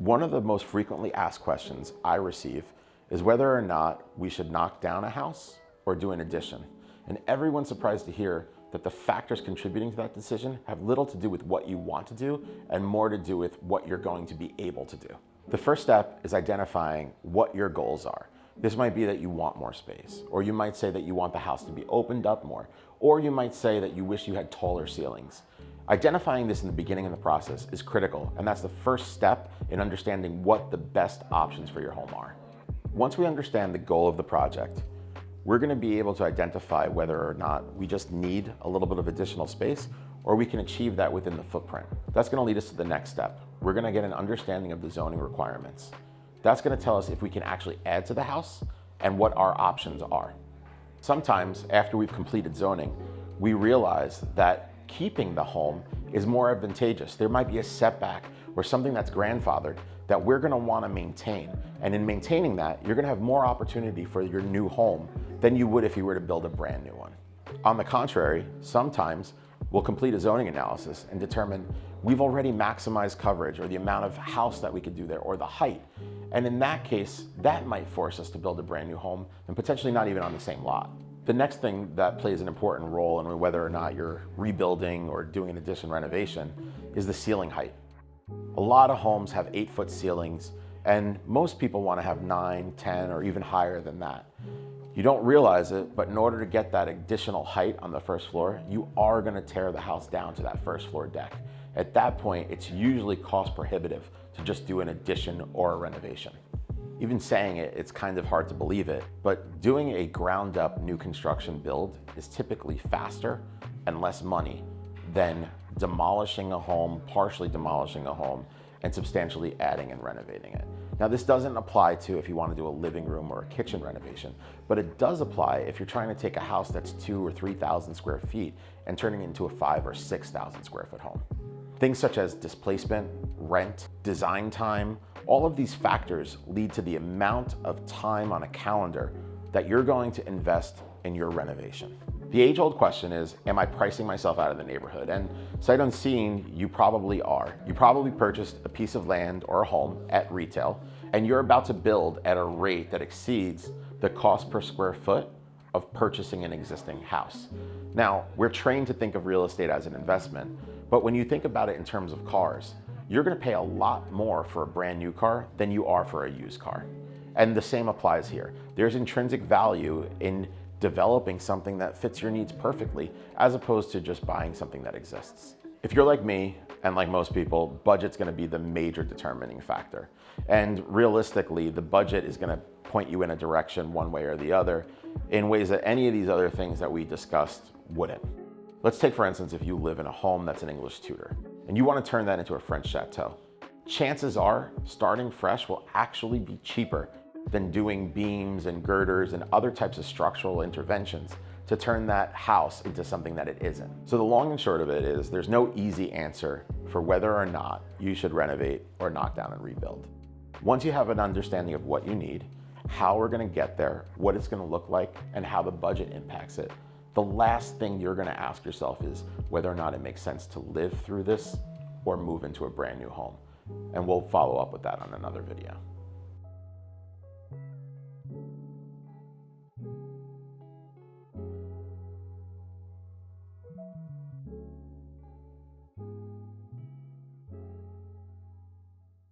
One of the most frequently asked questions I receive is whether or not we should knock down a house or do an addition. And everyone's surprised to hear that the factors contributing to that decision have little to do with what you want to do and more to do with what you're going to be able to do. The first step is identifying what your goals are. This might be that you want more space, or you might say that you want the house to be opened up more, or you might say that you wish you had taller ceilings. Identifying this in the beginning of the process is critical, and that's the first step in understanding what the best options for your home are. Once we understand the goal of the project, we're going to be able to identify whether or not we just need a little bit of additional space or we can achieve that within the footprint. That's going to lead us to the next step. We're going to get an understanding of the zoning requirements. That's going to tell us if we can actually add to the house and what our options are. Sometimes after we've completed zoning, we realize that keeping the home is more advantageous. There might be a setback or something that's grandfathered that we're going to want to maintain. And in maintaining that, you're going to have more opportunity for your new home than you would if you were to build a brand new one. On the contrary, sometimes we'll complete a zoning analysis and determine we've already maximized coverage or the amount of house that we could do there or the height. And in that case, that might force us to build a brand new home and potentially not even on the same lot. The next thing that plays an important role in whether or not you're rebuilding or doing an addition renovation is the ceiling height. A lot of homes have 8-foot ceilings, and most people want to have 9, 10, or even higher than that. You don't realize it, but in order to get that additional height on the first floor, you are going to tear the house down to that first floor deck. At that point, it's usually cost prohibitive to just do an addition or a renovation. Even saying it, it's kind of hard to believe it, but doing a ground up new construction build is typically faster and less money than demolishing a home, partially demolishing a home, and substantially adding and renovating it. Now, this doesn't apply to if you want to do a living room or a kitchen renovation, but it does apply if you're trying to take a house that's 2,000 or 3,000 square feet and turning it into a 5,000 or 6,000 square foot home. Things such as displacement, rent, design time, all of these factors lead to the amount of time on a calendar that you're going to invest in your renovation. The age-old question is, am I pricing myself out of the neighborhood? And sight unseen, you probably are. You probably purchased a piece of land or a home at retail, and you're about to build at a rate that exceeds the cost per square foot of purchasing an existing house. Now, we're trained to think of real estate as an investment, but when you think about it in terms of cars, you're going to pay a lot more for a brand new car than you are for a used car. And the same applies here. There's intrinsic value in developing something that fits your needs perfectly, as opposed to just buying something that exists. If you're like me, and like most people, budget's going to be the major determining factor. And realistically, the budget is going to point you in a direction one way or the other in ways that any of these other things that we discussed wouldn't. Let's take, for instance, if you live in a home that's an English Tudor, and you want to turn that into a French chateau. Chances are, starting fresh will actually be cheaper than doing beams and girders and other types of structural interventions to turn that house into something that it isn't. So the long and short of it is there's no easy answer for whether or not you should renovate or knock down and rebuild. Once you have an understanding of what you need, how we're going to get there, what it's going to look like, and how the budget impacts it, the last thing you're going to ask yourself is whether or not it makes sense to live through this or move into a brand new home. And we'll follow up with that on another video.